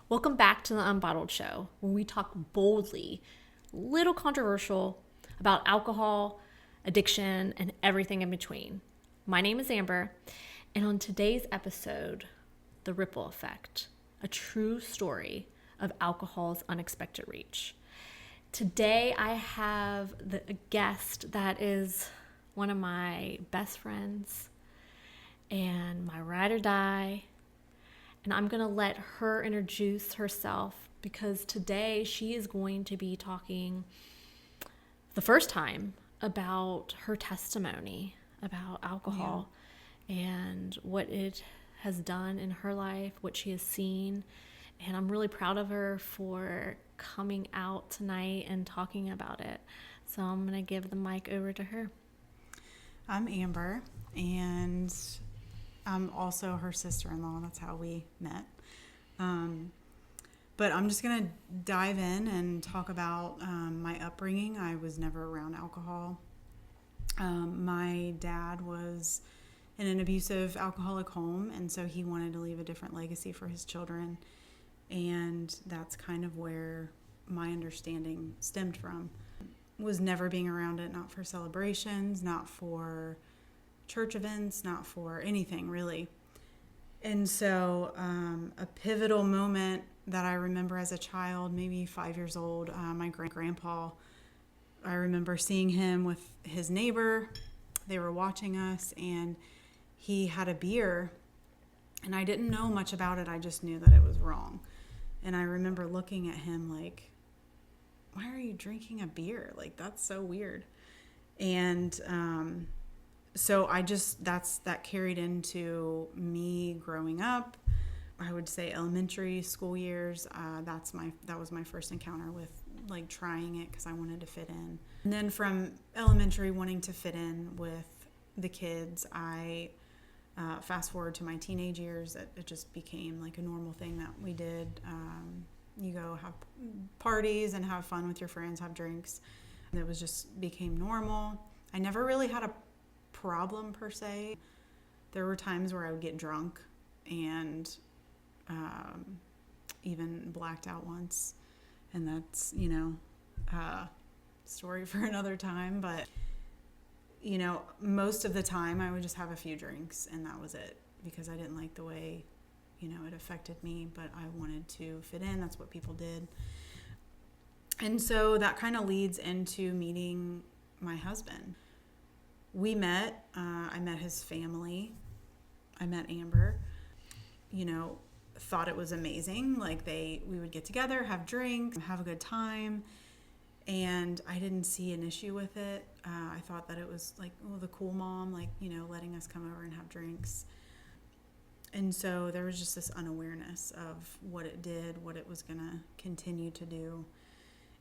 Welcome back to the Unbottled Show, where we talk boldly, little controversial, about alcohol, addiction, and everything in between. My name is Amber, and on today's episode, The Ripple Effect, a true story of alcohol's unexpected reach. Today, I have a guest that is one of my best friends and my ride or die. And I'm going to let her introduce herself because today she is going to be talking the first time about her testimony about alcohol and what it has done in her life, what she has seen. And I'm really proud of her for coming out tonight and talking about it. So I'm going to give the mic over to her. I'm Amber, and I'm also her sister-in-law. That's how we met. But I'm just going to dive in and talk about my upbringing. I was never around alcohol. My dad was in an abusive alcoholic home, and so he wanted to leave a different legacy for his children. And that's kind of where my understanding stemmed from. Was never being around it, not for celebrations, not for church events, not for anything really. And so a pivotal moment that I remember as a child, maybe 5 years old, my grandpa, I remember seeing him with his neighbor. They were watching us, and he had a beer, and I didn't know much about it. I just knew that it was wrong. And I remember looking at him like, why are you drinking a beer? Like, that's so weird. And so that carried into me growing up. I would say elementary school years. That was my first encounter with like trying it because I wanted to fit in. And then from elementary wanting to fit in with the kids, I fast forward to my teenage years. It just became like a normal thing that we did. You go have parties and have fun with your friends, have drinks. And it became normal. I never really had a problem per se. There were times where I would get drunk and even blacked out once, and that's story for another time. But most of the time I would just have a few drinks and that was it, because I didn't like the way it affected me, but I wanted to fit in. That's what people did. And so that kind of leads into meeting my husband. We met, I met his family. I met Amber, thought it was amazing. Like we would get together, have drinks, have a good time. And I didn't see an issue with it. I thought that it was like, the cool mom, letting us come over and have drinks. And so there was just this unawareness of what it did, what it was going to continue to do.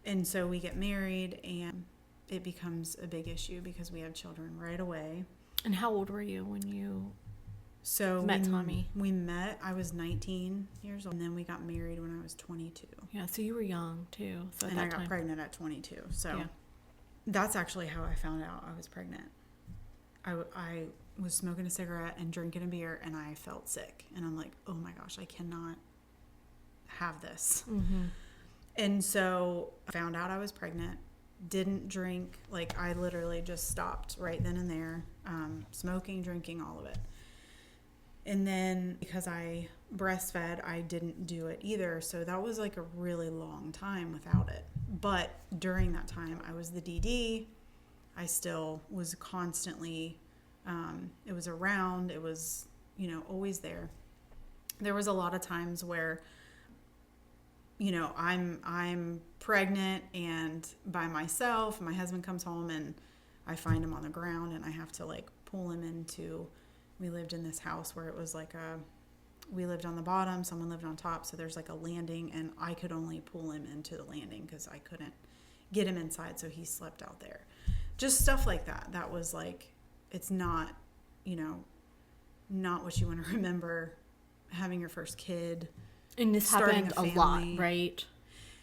And so we get married, and it becomes a big issue because we have children right away. And how old were you when you met Tommy? We met, I was 19 years old, and then we got married when I was 22. Yeah, so you were young too. So and I got pregnant at 22. So that's actually how I found out I was pregnant. I was smoking a cigarette and drinking a beer, and I felt sick. And I'm like, oh my gosh, I cannot have this. Mm-hmm. And so I found out I was pregnant, didn't drink. Like, I literally just stopped right then and there, smoking, drinking, all of it. And then because I breastfed, I didn't do it either. So that was like a really long time without it. But during that time, I was the DD. I still was constantly, it was around, it was, always there. There was a lot of times where, I'm pregnant and by myself, my husband comes home and I find him on the ground, and I have to like pull him into, we lived in this house where it was like we lived on the bottom, someone lived on top. So there's like a landing, and I could only pull him into the landing because I couldn't get him inside. So he slept out there. Just stuff like that. That was like, it's not, not what you want to remember having your first kid. And this happened a lot, right?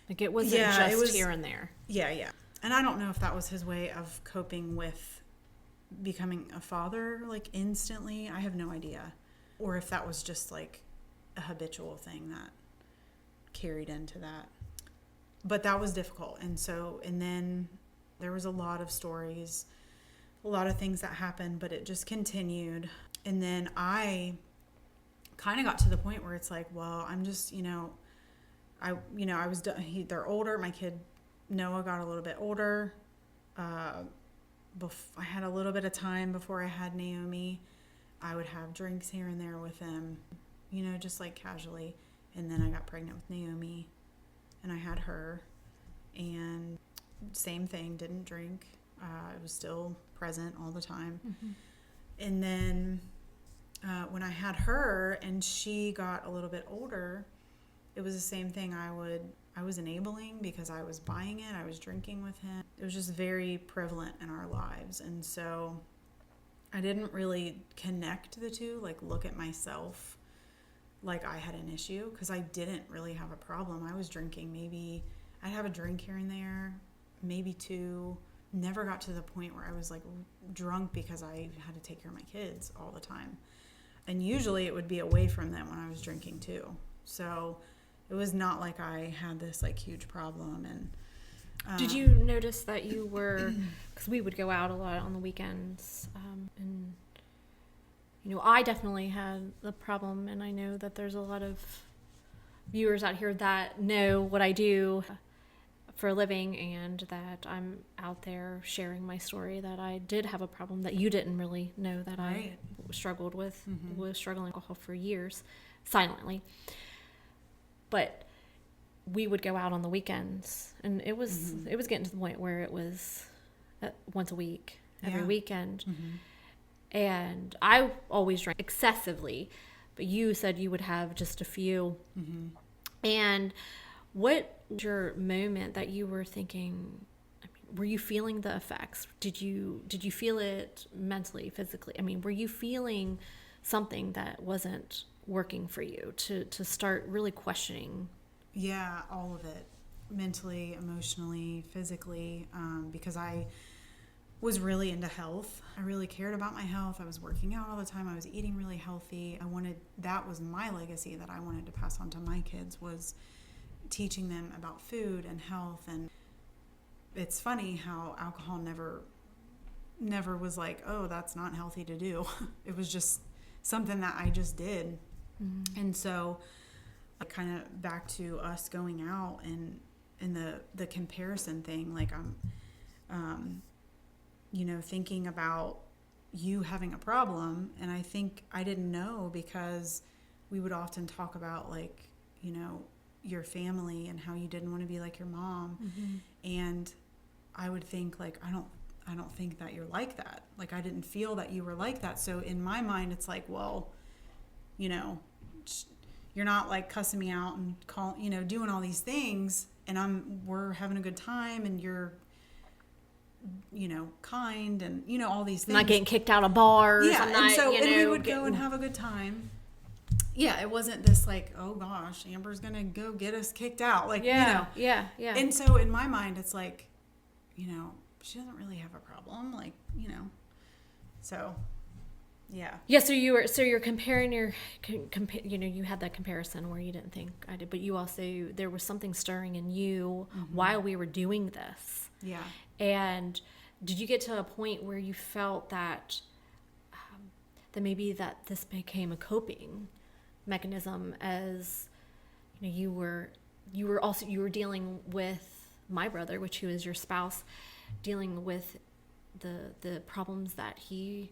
Like it wasn't it was here and there. Yeah. And I don't know if that was his way of coping with becoming a father, like instantly. I have no idea. Or if that was just like a habitual thing that carried into that. But that was difficult. And then there was a lot of stories, a lot of things that happened, but it just continued. And then I kind of got to the point where it's like, well, I'm just, I was done. They're older. My kid Noah got a little bit older. I had a little bit of time before I had Naomi. I would have drinks here and there with him, just like casually. And then I got pregnant with Naomi, and I had her, and same thing, didn't drink. I was still present all the time. Mm-hmm. And then when I had her and she got a little bit older, it was the same thing. I was enabling because I was buying it. I was drinking with him. It was just very prevalent in our lives. And so I didn't really connect the two, like look at myself like I had an issue, because I didn't really have a problem. I was drinking. Maybe I'd have a drink here and there, maybe two. Never got to the point where I was like drunk because I had to take care of my kids all the time. And usually it would be away from them when I was drinking too. So it was not like I had this like huge problem. And did you notice that you were, because we would go out a lot on the weekends, and I definitely had the problem, and I know that there's a lot of viewers out here that know what I do for a living, and that I'm out there sharing my story, that I did have a problem that you didn't really know that right. I struggled with, was struggling with alcohol for years, silently. But we would go out on the weekends, and it was getting to the point where it was once a week, every weekend. And I always drank excessively, but you said you would have just a few. And what was your moment that you were thinking, were you feeling the effects? Did you feel it mentally, physically? Were you feeling something that wasn't working for you to start really questioning? Yeah, all of it. Mentally, emotionally, physically, because I was really into health. I really cared about my health. I was working out all the time. I was eating really healthy. That was my legacy that I wanted to pass on to my kids, was teaching them about food and health. And it's funny how alcohol never was like, oh, that's not healthy to do. It was just something that I just did. And so kind of back to us going out and the comparison thing, like I'm thinking about you having a problem, and I think I didn't know, because we would often talk about like your family and how you didn't want to be like your mom. And I would think like I don't think that you're like that. Like I didn't feel that you were like that. So in my mind it's like, well, you're not like cussing me out and doing all these things, and we're having a good time, and you're kind, and all these things. Not getting kicked out of bars. Yeah, and we would go and have a good time. Yeah, it wasn't this like, oh gosh, Amber's gonna go get us kicked out. Like, yeah. And so in my mind, it's like, she doesn't really have a problem. Like, so. Yeah. Yeah. So you're comparing you had that comparison where you didn't think I did, but you also, there was something stirring in you while we were doing this. Yeah. And did you get to a point where you felt that maybe that this became a coping mechanism, as you were dealing with my brother, which he was your spouse, dealing with the problems that he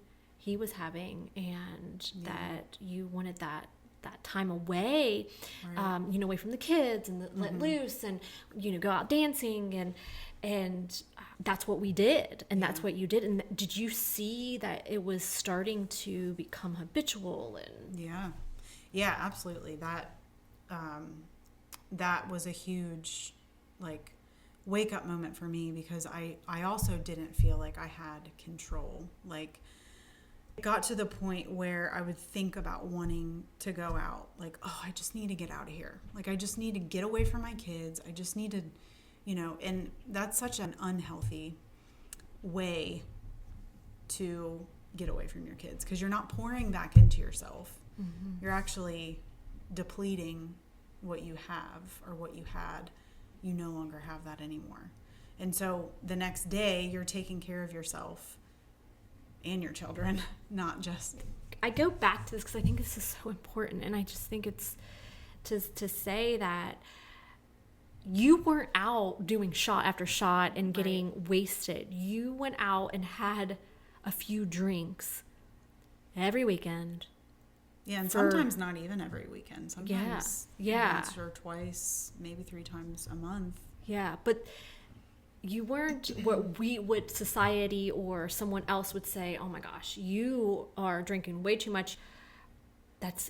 was having, and that you wanted that time away, right. Away from the kids, and let loose, and go out dancing, and that's what we did, and that's what you did. And did you see that it was starting to become habitual? And yeah, absolutely. That was a huge like wake up moment for me, because I also didn't feel like I had control. Like, it got to the point where I would think about wanting to go out, like, oh, I just need to get out of here. Like, I just need to get away from my kids. I just need to, and that's such an unhealthy way to get away from your kids, because you're not pouring back into yourself. You're actually depleting what you have or what you had, you no longer have that anymore. And so the next day you're taking care of yourself and your children, not just. I go back to this because I think this is so important, and I just think it's to say that you weren't out doing shot after shot and getting wasted. You went out and had a few drinks every weekend. Yeah, and sometimes not even every weekend. Sometimes yeah. once or twice, maybe 3 times a month. Yeah, but you weren't what society or someone else would say, oh my gosh, you are drinking way too much.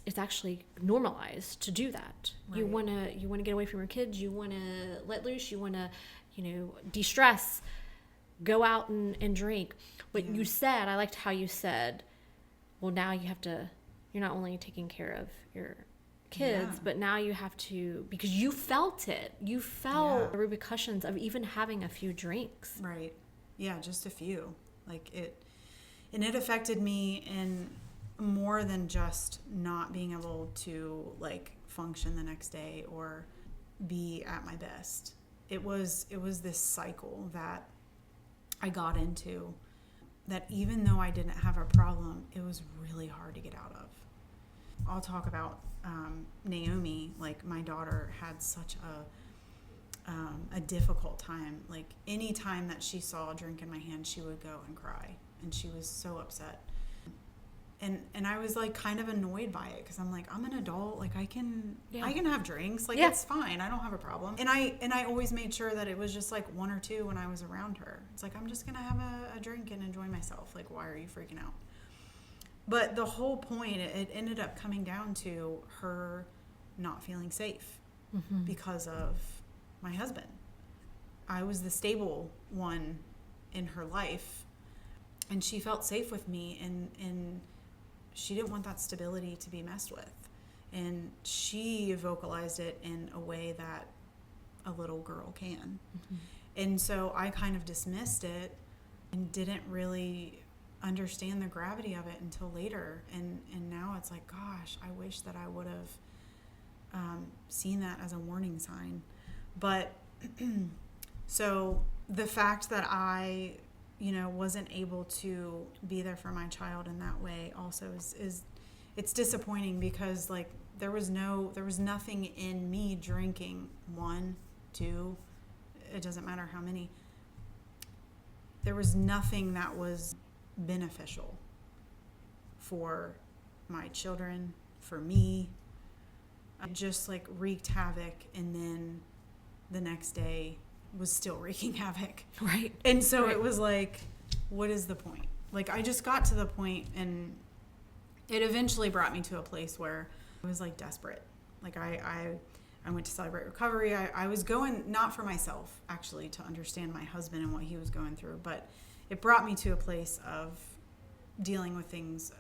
It's actually normalized to do that. Right. You wanna get away from your kids, you wanna let loose, you wanna, de-stress, go out and drink. But you said, I liked how you said, well, now you're not only taking care of your kids, but now you have to, because you felt it. You felt the repercussions of even having a few drinks. Right. Yeah, just a few. And it affected me in more than just not being able to function the next day or be at my best. It was this cycle that I got into that even though I didn't have a problem, it was really hard to get out of. I'll talk about Naomi. My daughter had such a difficult time. Any time that she saw a drink in my hand, she would go and cry, and she was so upset. And I was kind of annoyed by it because I'm I'm an adult. I can have drinks. It's fine. I don't have a problem. And I always made sure that it was just 1 or 2 when I was around her. It's I'm just gonna have a drink and enjoy myself. Why are you freaking out? But the whole point, it ended up coming down to her not feeling safe because of my husband. I was the stable one in her life, and she felt safe with me, and she didn't want that stability to be messed with. And she vocalized it in a way that a little girl can. And so I kind of dismissed it and didn't really understand the gravity of it until later. And now it's gosh, I wish that I would have seen that as a warning sign. But so the fact that I wasn't able to be there for my child in that way also is it's disappointing, because there was nothing in me drinking 1, 2, it doesn't matter how many. There was nothing that was beneficial for my children, for me. I just wreaked havoc, and then the next day was still wreaking havoc. Right. And so it was what is the point? I just got to the point, and it eventually brought me to a place where I was desperate. I went to Celebrate Recovery. I was going not for myself, actually, to understand my husband and what he was going through, but it brought me to a place of dealing with things,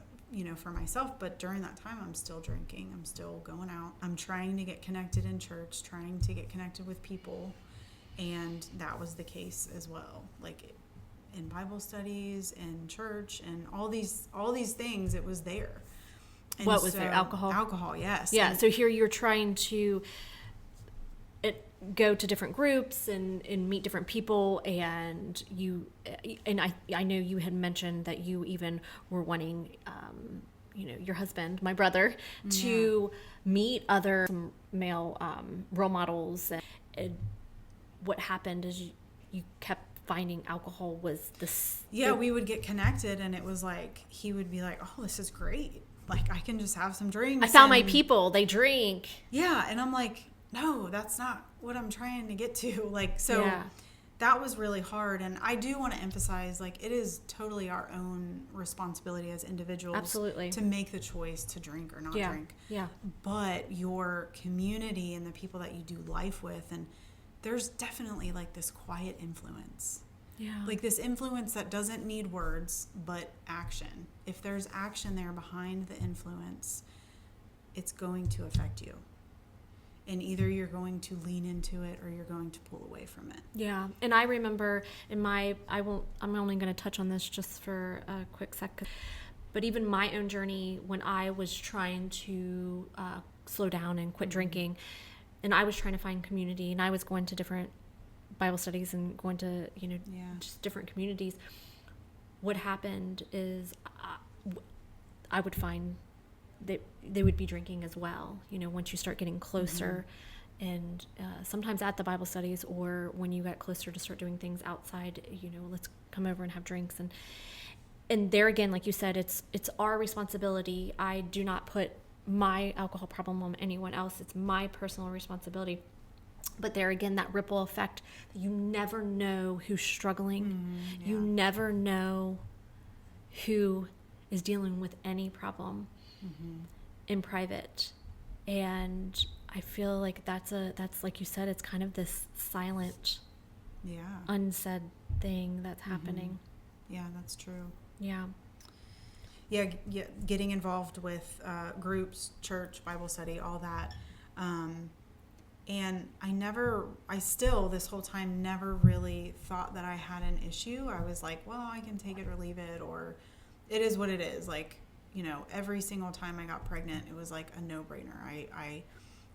for myself. But during that time, I'm still drinking. I'm still going out. I'm trying to get connected in church, trying to get connected with people. And that was the case as well. In Bible studies and church and all these things, it was there. And what was there? Alcohol? Alcohol, yes. Yeah. So here you're trying to go to different groups and meet different people, and I know you had mentioned that you even were wanting your husband, my brother, to meet other male role models. And what happened is you kept finding alcohol was this. Yeah, we would get connected, and it was he would be oh, this is great. I can just have some drinks. I found my people, they drink. Yeah, and I'm no, that's not what I'm trying to get to. That was really hard. And I do want to emphasize, it is totally our own responsibility as individuals. Absolutely. To make the choice to drink or not drink. Yeah. But your community and the people that you do life with, and there's definitely this quiet influence. Yeah. This influence that doesn't need words, but action. If there's action there behind the influence, it's going to affect you. And either you're going to lean into it or you're going to pull away from it. Yeah. And I remember I'm only going to touch on this just for a quick second, but even my own journey when I was trying to slow down and quit drinking, and I was trying to find community, and I was going to different Bible studies and going to, just different communities. What happened is I would find that they would be drinking as well, once you start getting closer. And sometimes at the Bible studies, or when you get closer to start doing things outside, let's come over and have drinks. And there again, like you said, it's our responsibility. I do not put my alcohol problem on anyone else. It's my personal responsibility. But there again, that ripple effect, you never know who's struggling. You never know who is dealing with any problem in private. And I feel like that's like you said, it's kind of this silent, unsaid thing that's happening. Yeah, that's true. Yeah. Yeah, getting involved with groups, church, Bible study, all that. And I still, this whole time, never really thought that I had an issue. I was like, well, I can take it or leave it, or it is what it is. Like, every single time I got pregnant, it was like a no-brainer. I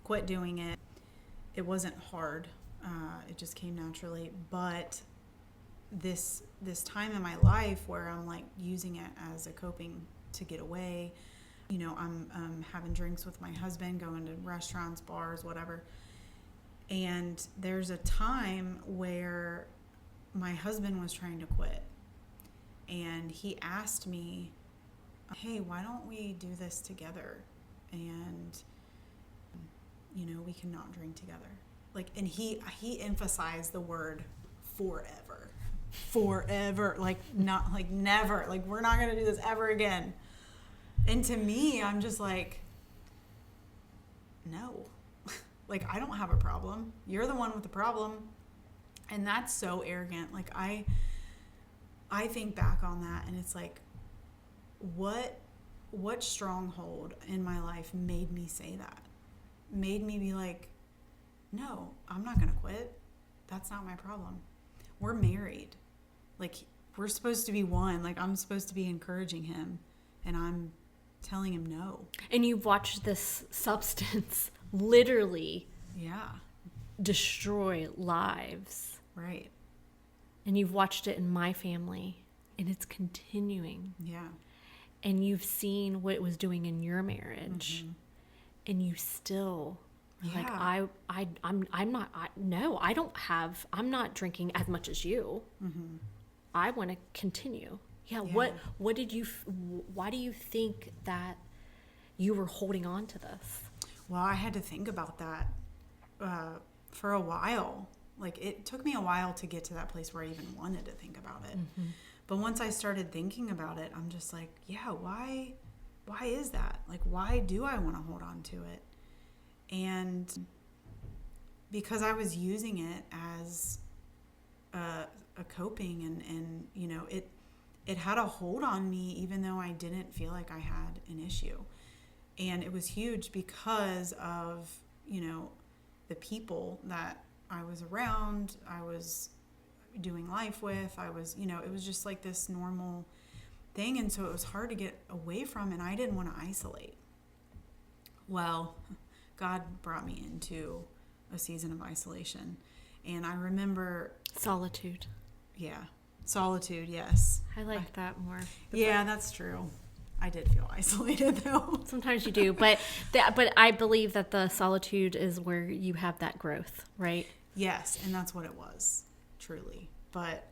quit doing it. It wasn't hard. It just came naturally. But this time in my life where I'm like using it as a coping to get away, I'm having drinks with my husband, going to restaurants, bars, whatever. And there's a time where my husband was trying to quit, and he asked me, hey, why don't we do this together? And, we cannot drink together. Like, and he emphasized the word forever, like not like never, like we're not going to do this ever again. And to me, I'm just like, no, like I don't have a problem. You're the one with the problem. And that's so arrogant. Like I think back on that, and it's like, what stronghold in my life made me say that? Made me be like, no, I'm not going to quit. That's not my problem. We're married. Like, we're supposed to be one. Like, I'm supposed to be encouraging him, and I'm telling him no. And you've watched this substance literally destroy lives. Right. And you've watched it in my family, and it's continuing. Yeah. And you've seen what it was doing in your marriage, and you still are like, I'm not drinking as much as you. I want to continue. Yeah. Why do you think that you were holding on to this? Well, I had to think about that for a while. Like, it took me a while to get to that place where I even wanted to think about it. But once I started thinking about it, I'm just like, yeah, why is that? Like, why do I want to hold on to it? And because I was using it as a coping, and it had a hold on me, even though I didn't feel like I had an issue. And it was huge because of, the people that I was around, I was doing life with, I was, it was just like this normal thing. And so it was hard to get away from, and I didn't want to isolate. Well, God brought me into a season of isolation. And I remember... Solitude. Yeah. Solitude, yes. I like that more. Yeah, that's true. I did feel isolated, though. Sometimes you do, but I believe that the solitude is where you have that growth, right? Yes, and that's what it was, truly. But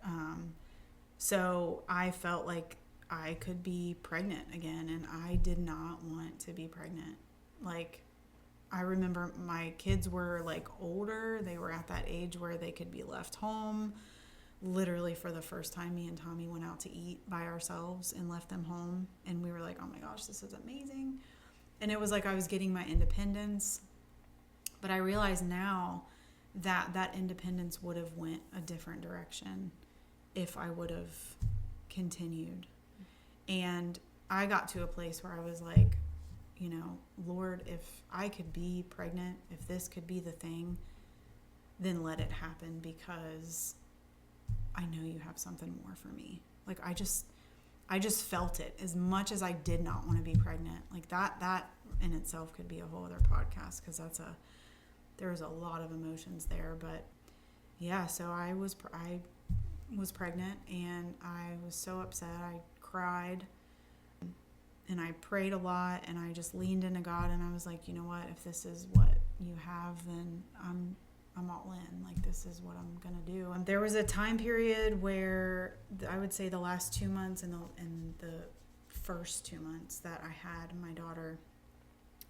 so I felt like I could be pregnant again, and I did not want to be pregnant. Like, I remember my kids were like older. They were at that age where they could be left home. Literally, for the first time, me and Tommy went out to eat by ourselves and left them home. And we were like, oh my gosh, this is amazing. And it was like I was getting my independence. But I realize now that that independence would have went a different direction if I would have continued. And I got to a place where I was like, Lord, if I could be pregnant, if this could be the thing, then let it happen, because I know you have something more for me. Like, I just felt it as much as I did not want to be pregnant. Like that in itself could be a whole other podcast, because there was a lot of emotions there. But yeah, so I was pregnant, and I was so upset. I cried, and I prayed a lot, and I just leaned into God, and I was like, you know what? If this is what you have, then I'm all in. Like, this is what I'm gonna do. And there was a time period where I would say the last 2 months and the first 2 months that I had my daughter,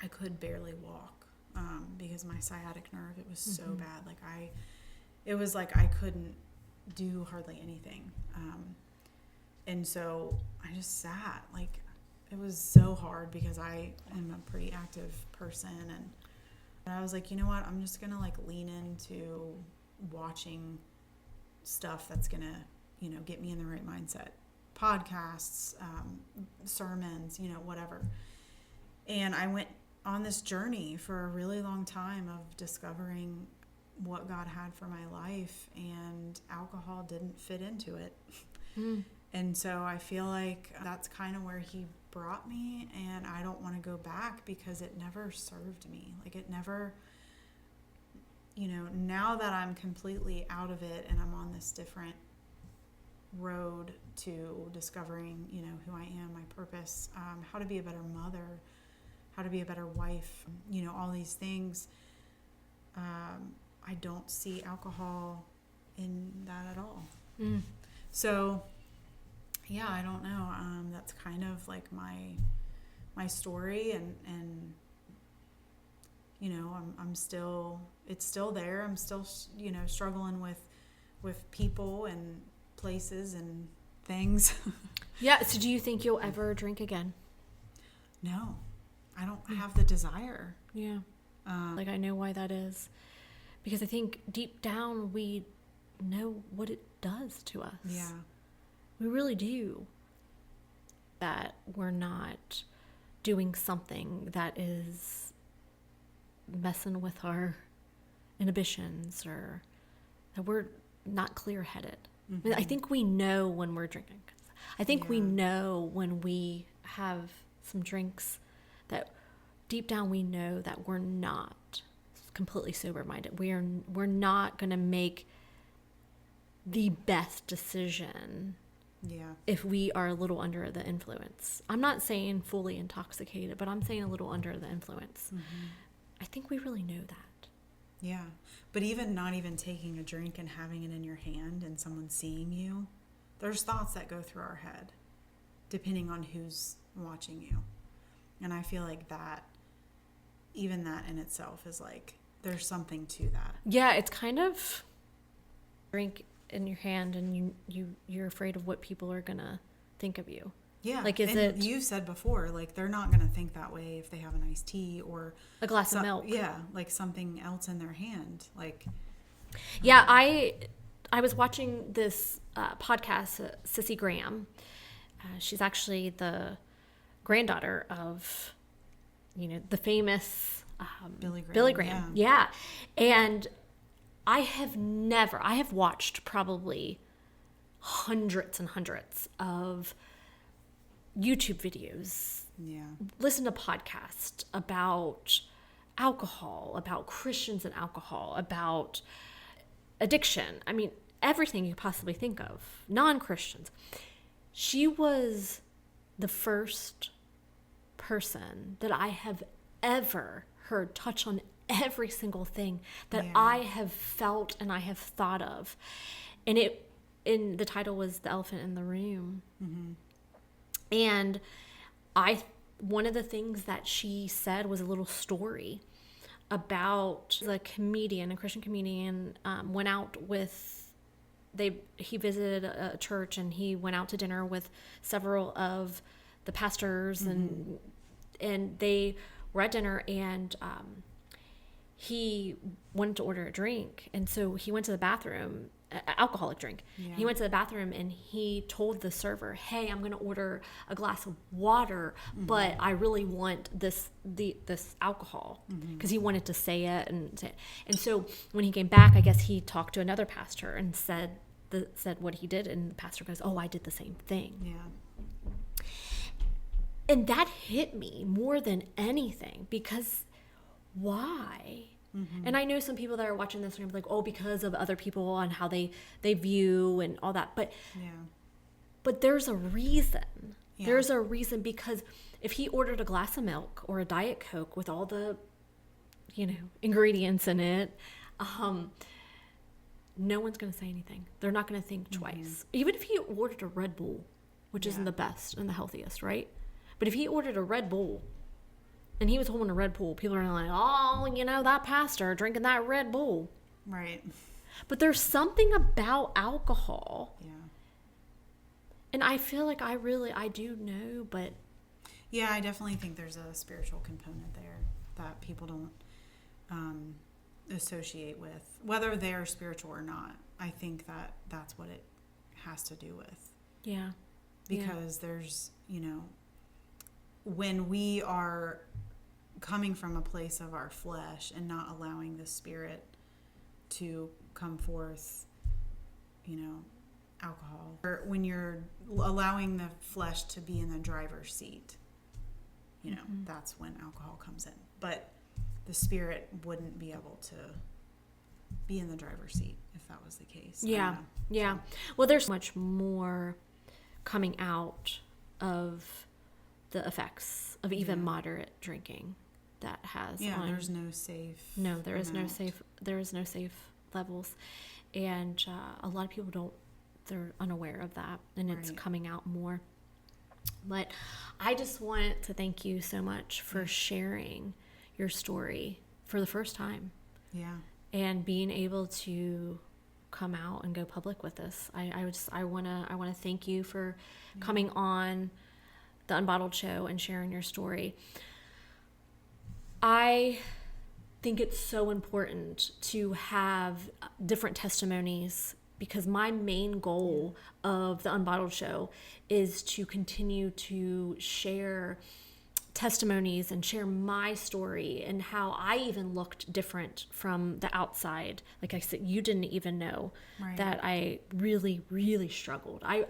I could barely walk because my sciatic nerve, it was so bad. Like it was like I couldn't do hardly anything. And so I just sat. Like, it was so hard because I am a pretty active person, and I was like, you know what? I'm just gonna like lean into watching stuff that's gonna, get me in the right mindset. Podcasts, sermons, whatever. And I went on this journey for a really long time of discovering what God had for my life, and alcohol didn't fit into it. And so I feel like that's kind of where he brought me, and I don't want to go back because it never served me. Like, it never, now that I'm completely out of it and I'm on this different road to discovering, who I am, my purpose, how to be a better mother, how to be a better wife, all these things, I don't see alcohol in that at all. So yeah, I don't know. That's kind of like my story, and I'm still, it's still there. I'm still, struggling with people and places and things. Yeah. So do you think you'll ever drink again? No, I don't have the desire. Yeah. Like, I know why that is, because I think deep down we know what it does to us. Yeah. We really do. That we're not doing something that is messing with our inhibitions, or that we're not clear-headed. I mean, I think we know when we're drinking. I think we know when we have some drinks that deep down we know that we're not completely sober-minded. We're not going to make the best decision if we are a little under the influence. I'm not saying fully intoxicated, but I'm saying a little under the influence. I think we really know that. Yeah. But even not even taking a drink and having it in your hand and someone seeing you, there's thoughts that go through our head depending on who's watching you. And I feel like that, even that in itself is like, there's something to that. Yeah, it's kind of drink in your hand, and you're afraid of what people are gonna think of you. Yeah, like, you said before, like, they're not gonna think that way if they have an iced tea or a glass of milk. Yeah, like something else in their hand. Like, yeah, I was watching this podcast, Sissy Graham. She's actually the granddaughter of, the famous Billy Graham. Yeah. And I have watched probably hundreds and hundreds of YouTube videos, listen to podcasts about alcohol, about Christians and alcohol, about addiction. I mean, everything you possibly think of, non-Christians. She was the first person that I have ever heard touch on every single thing that I have felt and I have thought of. And the title was The Elephant in the Room. And one of the things that she said was a little story about a Christian comedian, went out with, he visited a church, and he went out to dinner with several of the pastors, and they were at dinner, and he wanted to order a drink, and so he went to the bathroom, alcoholic drink. He went to the bathroom, and he told the server, "Hey, I'm going to order a glass of water, but I really want this alcohol," because he wanted to say it, and so when he came back, I guess he talked to another pastor and said what he did, and the pastor goes, "Oh, I did the same thing." And that hit me more than anything, because why And I know some people that are watching this are gonna be like, oh, because of other people and how they view and all that. But there's a reason. Yeah. There's a reason, because if he ordered a glass of milk or a Diet Coke with all the, ingredients in it, no one's going to say anything. They're not going to think twice. Even if he ordered a Red Bull, which isn't the best and the healthiest, right? But if he ordered a Red Bull and he was holding a Red Bull, people are like, oh, that pastor drinking that Red Bull. Right. But there's something about alcohol. Yeah. And I feel like I do know, but... Yeah, I definitely think there's a spiritual component there that people don't associate with, whether they're spiritual or not. I think that's what it has to do with. Yeah. Because there's, when we are coming from a place of our flesh and not allowing the spirit to come forth, alcohol, or when you're allowing the flesh to be in the driver's seat, that's when alcohol comes in. But the spirit wouldn't be able to be in the driver's seat if that was the case. Yeah. Yeah. Well, there's much more coming out of the effects of even moderate drinking that has there's no safe there is no safe levels, and a lot of people they're unaware of that, and it's coming out more. But I just want to thank you so much for sharing your story for the first time. Yeah. And being able to come out and go public with this. I want to thank you for coming on the Unbottled Show and sharing your story. I think it's so important to have different testimonies, because my main goal of the Unbottled Show is to continue to share testimonies and share my story and how I even looked different from the outside. Like I said, you didn't even know that I really, really struggled. I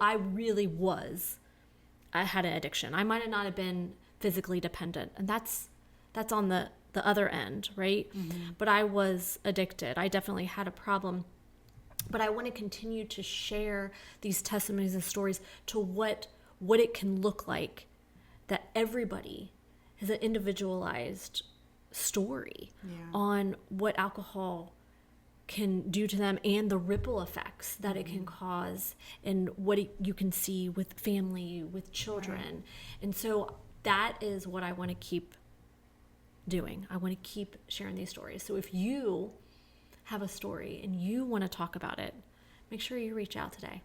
had an addiction. I might not have been physically dependent, and that's on the other end, right? But I was addicted. I definitely had a problem. But I want to continue to share these testimonies and stories to what it can look like, that everybody has an individualized story on what alcohol can do to them and the ripple effects that it can cause, and what you can see with family, with children. And so that is what I want to keep doing. I want to keep sharing these stories. So if you have a story and you want to talk about it, make sure you reach out today.